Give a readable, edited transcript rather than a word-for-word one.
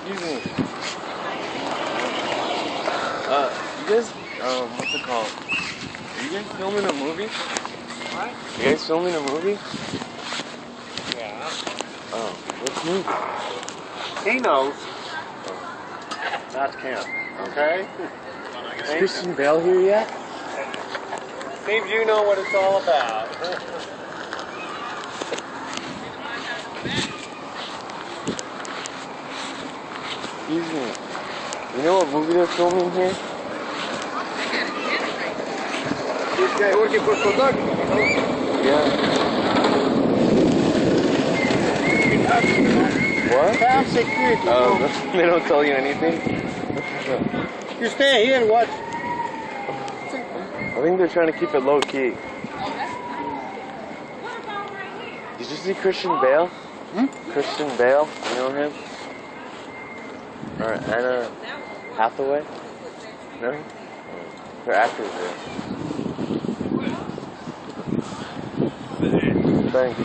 Excuse me. You guys, what's it called? Are you guys filming a movie? What? You guys filming a movie? Yeah. Oh, what movie? He knows. That's Ken. Okay? Is Christian Bale here yet? Seems you know what it's all about. Excuse me. You know what movie they're filming here? This guy working for production. Yeah. What? Staff security. They don't tell you anything? You stay here and watch. I think they're trying to keep it low key. Did you see Christian Bale? Christian Bale, you know him? Or Anna Hathaway? No? They're actors there. Thanks.